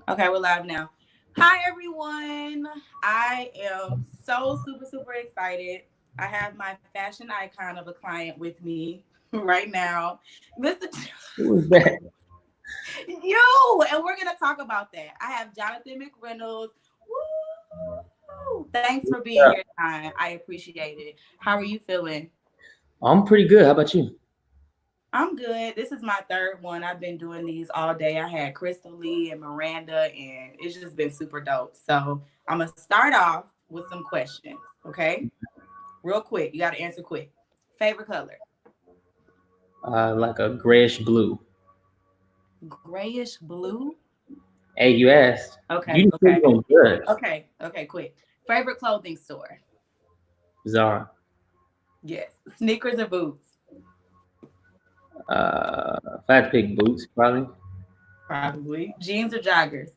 Okay, we're live now. Hi, everyone. I am so super excited. I have my fashion icon of a client with me right now, Mr. Who was that? You, and we're gonna talk about that. I have Jonathan McReynolds. Woo! Thanks for being Yeah. here, John. I appreciate it. How are you feeling? I'm pretty good. How about you? I'm good. This is my third one. I've been doing these all day. I had Crystal Lee and Miranda, and it's just been super dope. So I'm gonna start off with some questions. Okay, real quick. You got to answer quick. Favorite color? Like a grayish blue. Grayish blue. Hey, you asked. Okay, You said okay, you on good. okay. Quick. Favorite clothing store? Zara. Yes. Sneakers or boots? If I had to pick boots, probably. Probably. Jeans or joggers?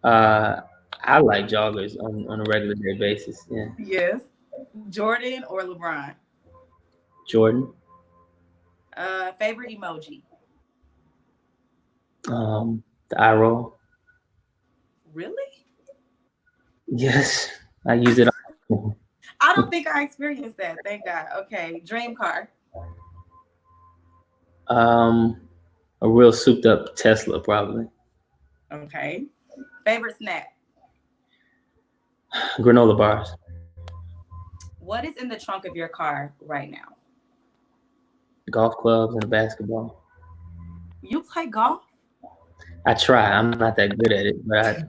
Uh, I like joggers on a regular day basis. Yeah. Yes. Jordan or LeBron? Jordan. Favorite emoji? The eye roll. Really? Yes, I use it. I don't think I experienced that. Thank God. Okay. Dream car. Um, a real souped up Tesla, probably. Okay. Favorite snack. Granola bars. What is in the trunk of your car right now? Golf clubs and a basketball. You play golf? I try. I'm not that good at it, but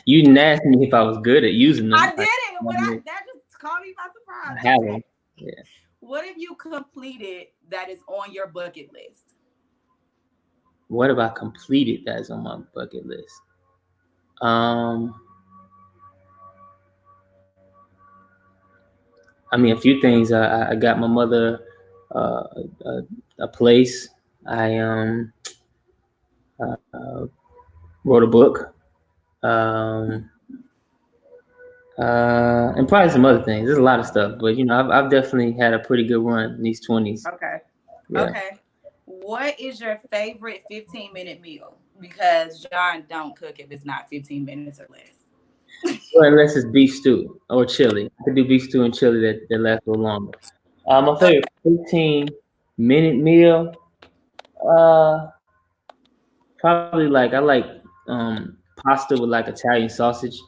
you didn't ask me if I was good at using them. I did it, but that just caught me by surprise. I have Okay. them. Yeah. What have you completed that is on your bucket list? What have I completed that's on my bucket list? Um, I mean, a few things. I got my mother a place. I uh, wrote a book. Um, and probably some other things. There's a lot of stuff, but I've definitely had a pretty good run in these 20s. Okay. Yeah. Okay. What is your favorite 15-minute meal? Because John don't cook if it's not 15 minutes or less. Well, unless it's beef stew or chili. I could do beef stew and chili that lasts a little longer. My Okay. favorite 15-minute meal, uh, probably like I like pasta with like Italian sausage.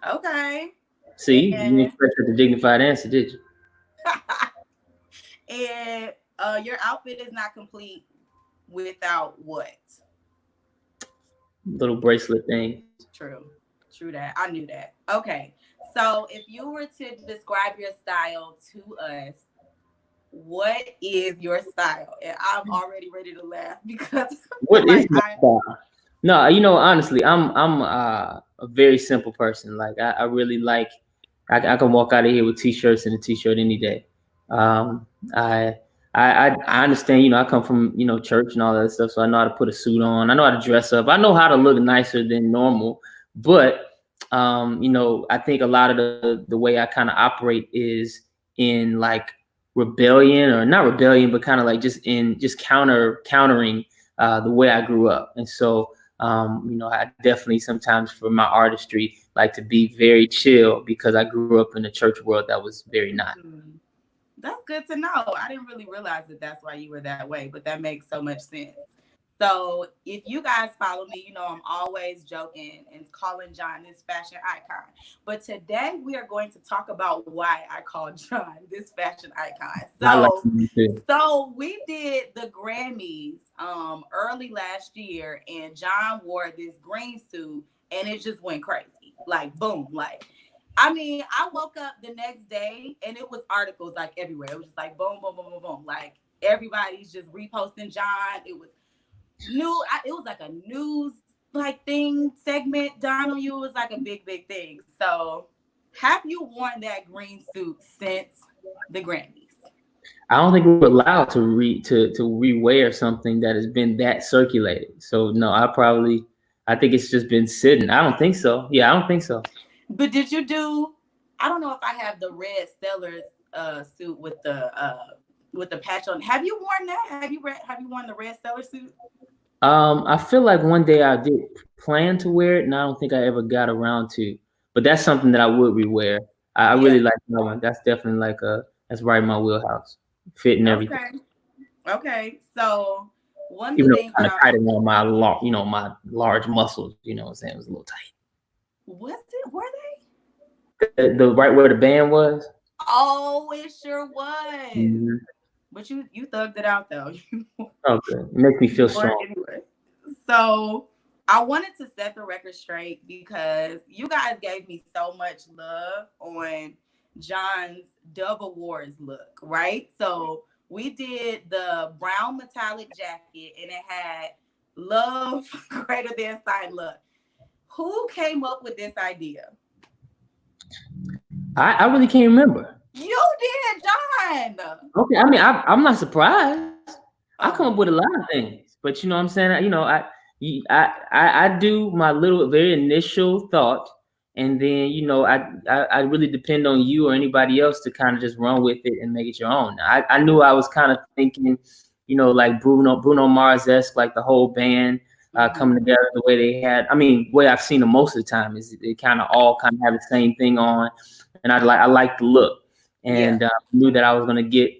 Okay. See, you didn't And expect such a dignified answer, did you? and your outfit is not complete without what? Little bracelet things. True. True that. I knew that. Okay. So if you were to describe your style to us, what is your style? And I'm already ready to laugh because I feel What is like my style? No, honestly, I'm a very simple person. Like I really like I can walk out of here with t-shirts and a t-shirt any day. Um, I I understand. I come from church and all that stuff, so I know how to put a suit on. I know how to dress up. I know how to look nicer than normal. But I think a lot of the way I kind of operate is in like rebellion, or not rebellion, but kind of like just countering the way I grew up. And so I definitely sometimes for my artistry like to be very chill because I grew up in a church world that was very not. That's good to know. I didn't really realize that that's why you were that way, but that makes so much sense. So if you guys follow me, I'm always joking and calling John this fashion icon. But today we are going to talk about why I call John this fashion icon. I like So to. so we did the Grammys early last year, and John wore this green suit and it just went crazy. Like boom, like I mean, I woke up the next day and it was articles like everywhere. It was just like boom, boom, boom, boom, boom. Like everybody's just reposting John. It was it was like a news like thing segment. Don on you was like a big thing. So have you worn that green suit since the Grammys? I don't think we're allowed to rewear something that has been that circulated. So no, I think it's just been sitting. I don't think so. Yeah, I don't think so. But did you do? I don't know if I have the red Stellar's suit with the patch on. Have you worn that? Have you worn the red Stellar suit? I feel like one day I did plan to wear it, and I don't think I ever got around to. But that's something that I would rewear. I really Yeah. like that one. That's definitely that's right in my wheelhouse, fit and everything. Okay. Okay. So one of the Even though things it's that kind of tight around my large muscles. You know what I'm saying? It was a little tight. was it, were they? The right where the band was. Oh, it sure was. Mm-hmm. But you thugged it out though. Okay, it makes me feel You were strong. anyway. So I wanted to set the record straight because you guys gave me so much love on John's Dove Awards look, right? So we did the brown metallic jacket and it had love greater than sign love. Who came up with this idea? I really can't remember. You did, John. Okay, I mean, I'm not surprised. I come up with a Oh, lot of things, but you know what I'm saying. I do my little very initial thought, and then I really depend on you or anybody else to kind of just run with it and make it your own. I knew I was kind of thinking, like Bruno Mars esque, like the whole band coming mm-hmm. together the way they had. I mean, way I've seen them most of the time is they kind of all kind of have the same thing on, and I like the look, Yeah. and knew that I was gonna get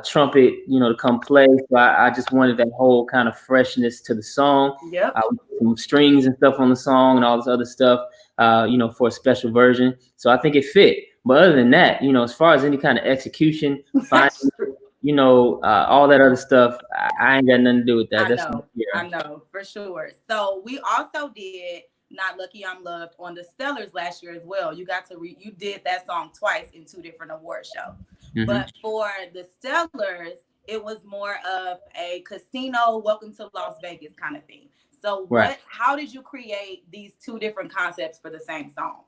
trumpet, to come play. So I just wanted that whole kind of freshness to the song. Yep. Some strings and stuff on the song and all this other stuff, for a special version. So I think it fit. But other than that, as far as any kind of execution, finding, That's true. all that other stuff, I ain't got nothing to do with that. I That's not know, here. I know for sure. So we also did "Not Lucky I'm Loved" on the Stellars last year as well. You got to you did that song twice in two different award shows. Hmm. But for the Stellars, it was more of a casino, welcome to Las Vegas kind of thing. So Right. how did you create these two different concepts for the same song?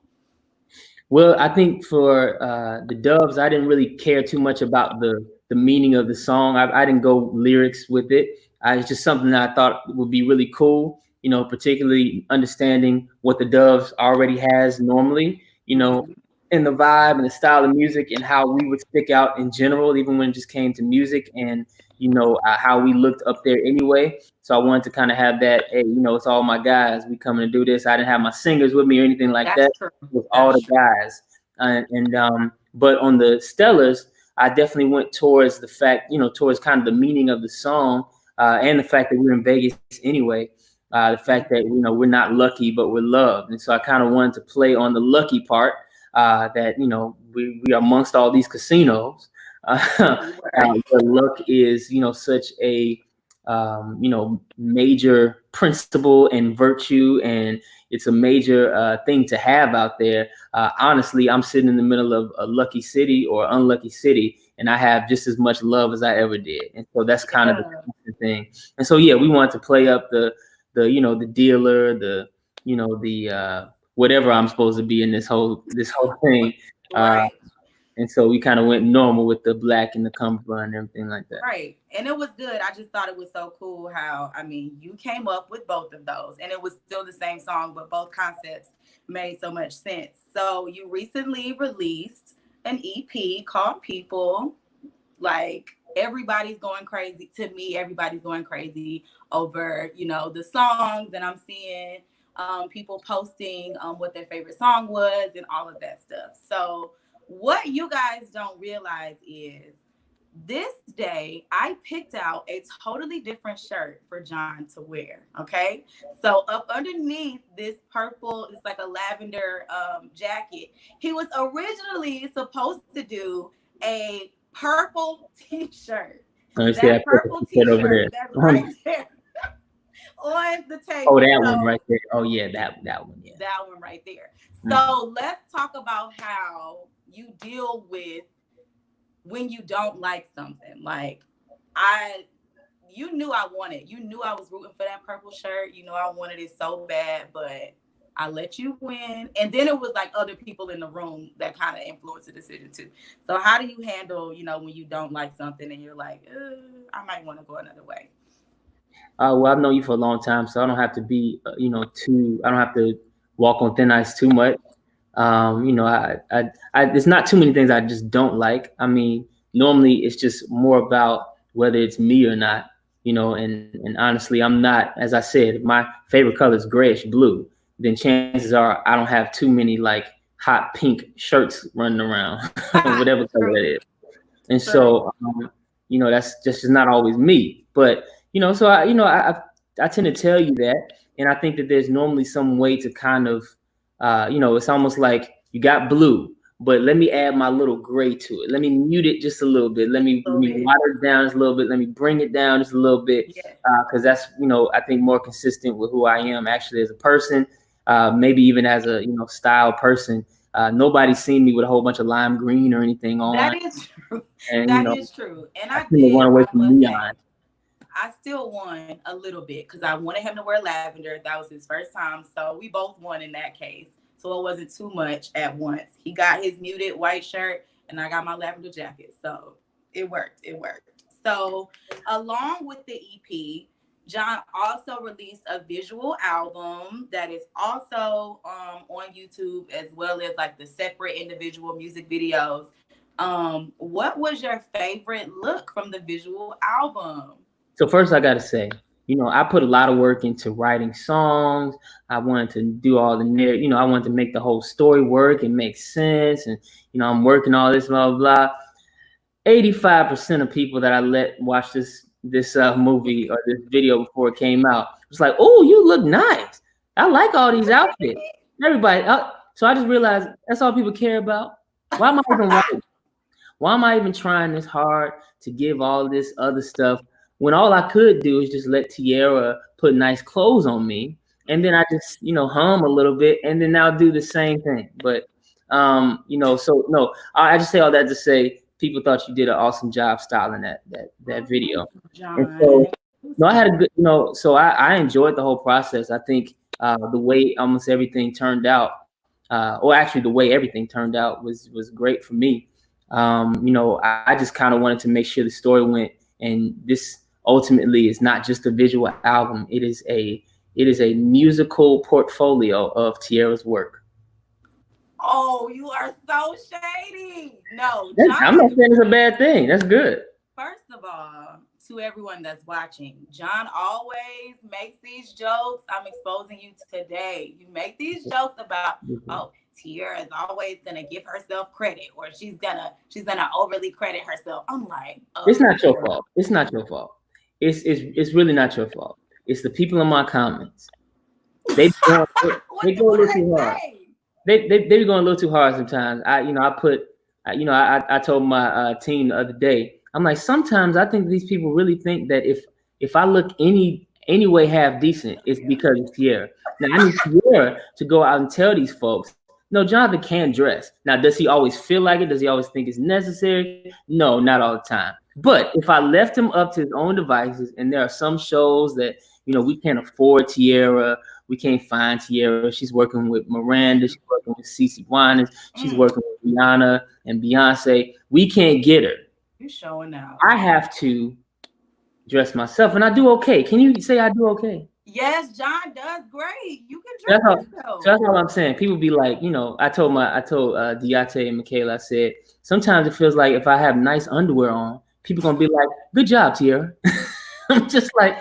Well, I think for the Doves, I didn't really care too much about the meaning of the song. I didn't go lyrics with it. It's just something that I thought would be really cool. Particularly understanding what the Doves already has normally. Mm-hmm. In the vibe and the style of music and how we would stick out in general, even when it just came to music and how we looked up there anyway. So I wanted to kind of have that. Hey, it's all my guys. We coming to do this. I didn't have my singers with me or anything like That's that true. with all That's the true. guys. But on the Stellars, I definitely went towards the fact, towards kind of the meaning of the song and the fact that we're in Vegas anyway. The fact that we're not lucky, but we're loved, and so I kind of wanted to play on the lucky part that we are amongst all these casinos. You were. Where luck is such a major principle and virtue, and it's a major thing to have out there. Honestly, I'm sitting in the middle of a lucky city or unlucky city, and I have just as much love as I ever did. And so that's kind of the Yeah. constant thing. And so yeah, we wanted to play up the dealer, the whatever I'm supposed to be in this whole thing. Uh, Right. and so we kind of went normal with the black and the cummerbund and everything like that. Right. And it was good. I just thought it was so cool how, I mean, you came up with both of those and it was still the same song, but both concepts made so much sense. So you recently released an EP called People. Like everybody's going crazy. To me, everybody's going crazy over, the songs, and I'm seeing people posting what their favorite song was and all of that stuff. So what you guys don't realize is this day I picked out a totally different shirt for John to wear. Okay. So up underneath this purple, it's like a lavender jacket, he was originally supposed to do a purple t-shirt. Let me see That that purple picture over t-shirt there. that's right there on the Oh, table. that one So right there. Oh yeah, that one. Yeah. that one right there. Mhm. So let's talk about how you deal with when you don't like something. Like I you knew I wanted. You knew I was rooting for that purple shirt. You know I wanted it so bad, but I let you win. And then it was like other people in the room that kind of influenced the decision too. So how do you handle, when you don't like something and you're like, I might want to go another way? Well, I've known you for a long time, so I don't have to be, too. I don't have to walk on thin ice too much. There's not too many things I just don't like. I mean, normally it's just more about whether it's me or not. and honestly, I'm not, as I said, my favorite color is grayish blue. Then chances are I don't have too many like hot pink shirts running around, whatever color that True. is. And True. so, that's just not always me. But so I tend to tell you that, and I think that there's normally some way to kind of, it's almost like you got blue, but let me add my little gray to it. Let me mute it just a little bit. A Let little me bit. water it down just a little bit. Let me bring it down just a little bit, Yes. because that's I think more consistent with who I am actually as a person, maybe even as a style person. Nobody's seen me with a whole bunch of lime green or anything That on, is true. and That is true. And I I tend to did, run away I from must say, neon. I still won a little bit because I wanted him to wear lavender. That was his first time. So we both won in that case. So it wasn't too much at once. He got his muted white shirt and I got my lavender jacket. So it worked. It worked. So along with the EP, John also released a visual album that is also on YouTube, as well as like the separate individual music videos. What was your favorite look from the visual album? So first, I gotta say, I put a lot of work into writing songs. I wanted to do all the I wanted to make the whole story work and make sense. And I'm working all this blah blah blah. 85% of people that I let watch this movie or this video before it came out was like, "Oh, you look nice. I like all these outfits." Everybody. So I just realized that's all people care about. Why am I even writing? Why am I even trying this hard to give all this other stuff when all I could do is just let Teaira put nice clothes on me, and then I just hum a little bit, and then I'll do the same thing. But so no, I just say all that to say people thought you did an awesome job styling that Thank video, you, and John. so It was no, I had a fun. good so I enjoyed the whole process. I think the way almost everything turned out, or actually the way everything turned out was great for me. I just kind of wanted to make sure the story went, and this ultimately is not just a visual album. It is a musical portfolio of Teaira's work. Oh, you are so shady. No, John I'm not is, saying it's a bad thing. That's good. first of all, to everyone that's watching, John always makes these jokes. I'm exposing you today. You make these jokes about, oh, Teaira is always gonna give herself credit, or she's gonna overly credit herself. I'm like, It's not your girl. fault. It's not your fault. It's really not your fault. It's the people in my comments. They go they go a What do little they too hard. say? They be going a little too hard sometimes. I told my team the other day. I'm like, sometimes I think these people really think that if I look any way half decent, it's because it's Teaira. Now I need Teaira to go out and tell these folks, no, Jonathan can dress. Now, does he always feel like it? Does he always think it's necessary? No, not all the time. But if I left him up to his own devices, and there are some shows that we can't afford Teaira, we can't find Teaira. She's working with Miranda. She's working with Cece Winans. She's Mm, working with Rihanna and Beyonce. We can't get her. you showing out. I have to dress myself, and I do okay. Can you say I do okay? Yes, John does great. You can That's dress all. So yourself. that's all I'm saying. People be like, I told Diate and Michaela, I said, sometimes it feels like if I have nice underwear on, people gonna be like, good job, Teaira. I'm just like,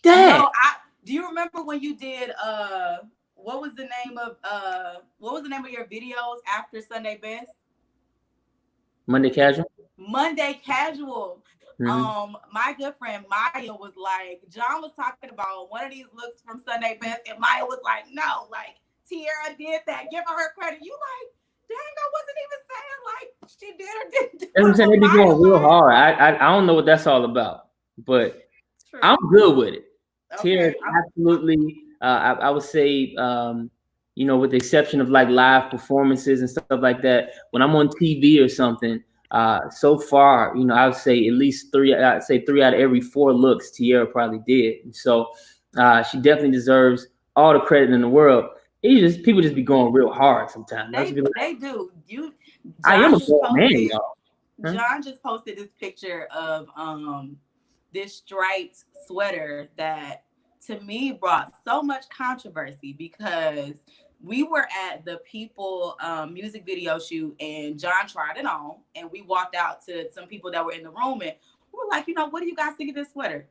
dang. No, I do you remember when you did what was the name of your videos after Sunday Best? Monday casual. Monday Casual. Mm-hmm. My good friend Maya was like, John was talking about one of these looks from Sunday Best, and Maya was like, no, like Teaira did that. Give her credit. You like, dang, I wasn't even saying like she did or didn't do That's what I'm it, saying. but They be Maya going real like, hard. I don't know what that's all about, but I'm true. good with it. Tear Okay. absolutely. I would say, with the exception of like live performances and stuff like that, when I'm on TV or something, so far, I would say at least three. I'd say 3 out of every 4 looks Teaira probably did. And so she definitely deserves all the credit in the world. People just be going real hard sometimes. I just be like, They do. You I am John a just grown man, posted y'all. Huh? John just posted this picture of this striped sweater that to me brought so much controversy because we were at the People music video shoot and John tried it on and we walked out to some people that were in the room and we were like, what do you guys think of this sweater?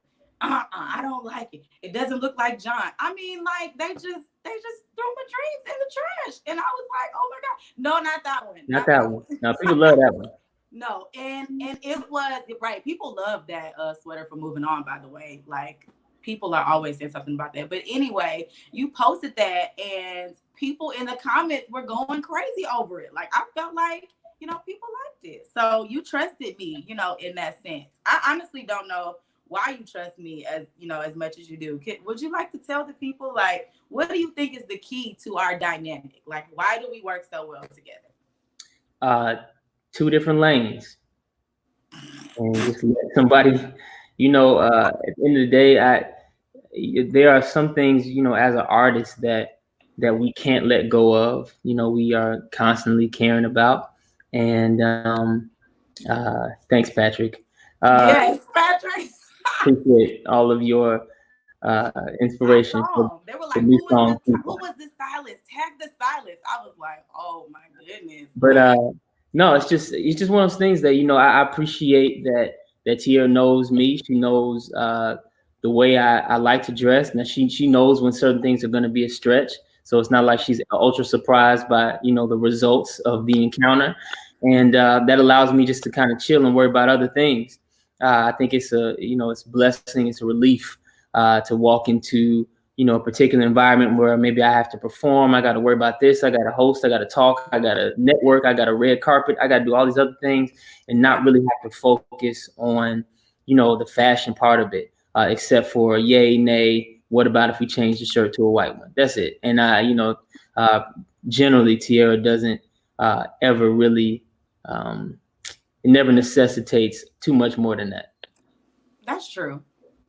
I don't like it. It doesn't look like John. I mean, like they just threw my dreams in the trash. And I was like, oh my God. No, not that one. Not Not that that one. one. Now people love that one. No, and it was right. People love that sweater for moving on, by the way. Like people are always saying something about that. But anyway, you posted that and people in the comments were going crazy over it. Like I felt like, people liked it. So you trusted me, in that sense. I honestly don't know why you trust me as much as you do. Would you like to tell the people, like, what do you think is the key to our dynamic? Like, why do we work so well together? Two different lanes, and just let somebody, at the end of the day, there are some things, as an artist that we can't let go of. We are constantly caring about, and thanks, Patrick. Yes, Patrick. Appreciate all of your I inspiration for saw them. They were the like, new song. who was the stylist? Tag the stylist. I was like, oh my goodness. But no, it's just one of those things that I appreciate that Teaira knows me. She knows the way I like to dress. Now she knows when certain things are going to be a stretch, so it's not like she's ultra surprised by the results of the encounter, and that allows me just to kind of chill and worry about other things. I think it's a blessing, it's a relief to walk into a particular environment where maybe I have to perform. I got to worry about this. I got to host. I got to talk. I got to network. I got a red carpet. I got to do all these other things and not really have to focus on, the fashion part of it, except for yay, nay. What about if we change the shirt to a white one? That's it. And generally Teaira doesn't ever really, it never necessitates too much more than that. That's true.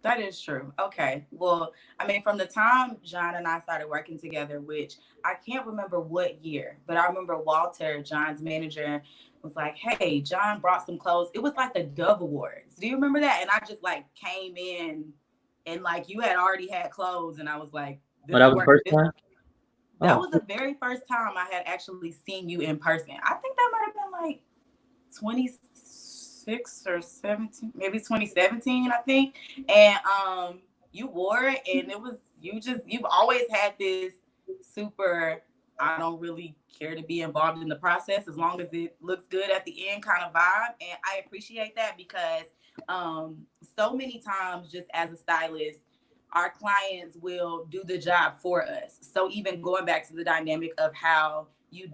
That is true. Okay. Well, I mean, from the time John and I started working together, which I can't remember what year, but I remember Walter, John's manager, was like, hey, John brought some clothes. It was like the Dove Awards. Do you remember that? And I just like came in and like you had already had clothes. And I was like, But that was the first time? That was the very first time I had actually seen you in person. I think that might have been like 26 or 17, maybe 2017, I think. And you wore it and it was you've always had this super, I don't really care to be involved in the process as long as it looks good at the end kind of vibe. And I appreciate that because so many times just as a stylist, our clients will do the job for us. So even going back to the dynamic of how you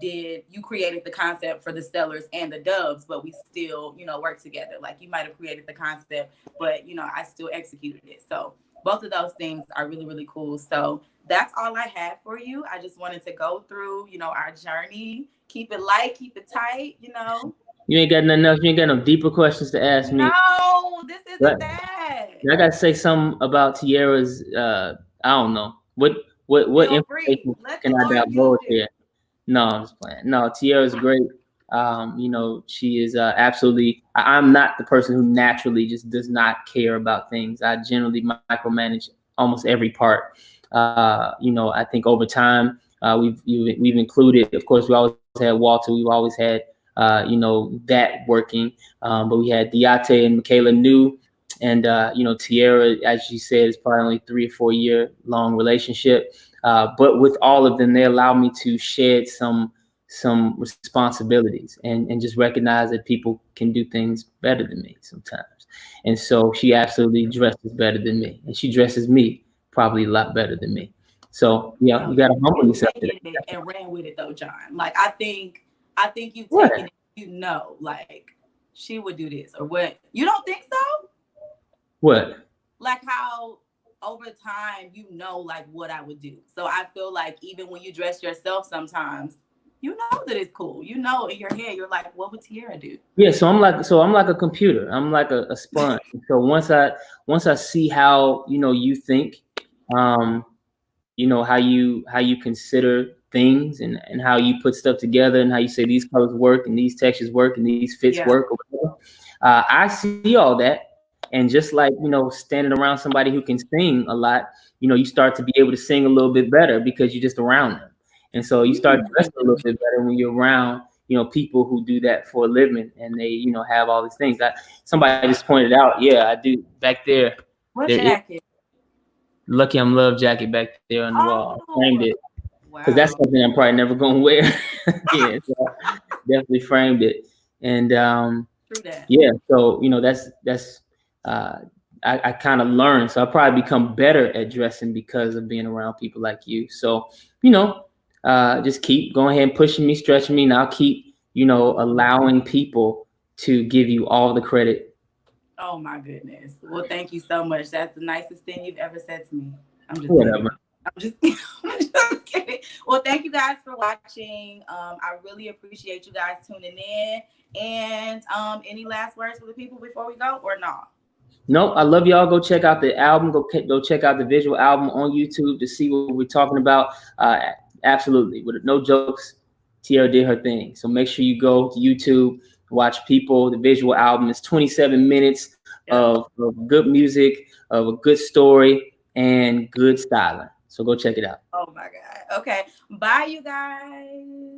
created the concept for the Stellars and the Doves, but we still, work together. Like you might have created the concept, but I still executed it. So both of those things are really, really cool. So that's all I had for you. I just wanted to go through, our journey, keep it light, keep it tight, You ain't got nothing else. You ain't got no deeper questions to ask me. No, this isn't that. I gotta say something about Teaira's. I don't know what information can I divulge here. No, I'm just playing. No, Teaira's great. She is absolutely. I'm not the person who naturally just does not care about things. I generally micromanage almost every part. I think over time we've included. Of course, we always had Walter. We've always had that working. But we had Deidra and Michaela New. And, Teaira, as you said, is probably only 3 or 4 year long relationship. But with all of them, they allow me to shed some responsibilities and just recognize that people can do things better than me sometimes. And so she absolutely dresses better than me. And she dresses me probably a lot better than me. So, yeah, you got to humble yourself. And ran with it, though, John. Like, I think you've taken it, like, she would do this or what. You don't think so? What? Like how over time, like what I would do. So I feel like even when you dress yourself sometimes, that it's cool. In your head, you're like, what would Teaira do? Yeah, so I'm like a computer. I'm like a sponge. So once I see how, you think, how you consider things and how you put stuff together and how you say these colors work and these textures work and these fits work or whatever. I see all that. And just like, standing around somebody who can sing a lot, you start to be able to sing a little bit better because you're just around them. And so you start dressing a little bit better when you're around, people who do that for a living and they, have all these things. Somebody just pointed out, yeah, I do back there. What There is jacket? Lucky I'm Love jacket back there on the wall. I framed Oh, it because that's wow. something I'm probably never gonna wear again. So definitely framed it. And True that. yeah, so that's uh, I kind of learned. So I probably become better at dressing because of being around people like you. So you know, just keep going ahead and pushing me, stretching me, and I'll keep allowing people to give you all the credit. Oh my goodness. Well, thank you so much. That's the nicest thing you've ever said to me. I'm just kidding. Whatever. I'm just, I'm just kidding. Well, thank you guys for watching. I really appreciate you guys tuning in. And any last words for the people before we go, or not? No, I love y'all. Go check out the album. Go check out the visual album on YouTube to see what we're talking about. Absolutely, with no jokes, Teaira did her thing. So make sure you go to YouTube, watch People. The visual album is 27 minutes Yep. of good music, of a good story, and good styling. So go check it out. Oh my God. Okay. Bye, you guys.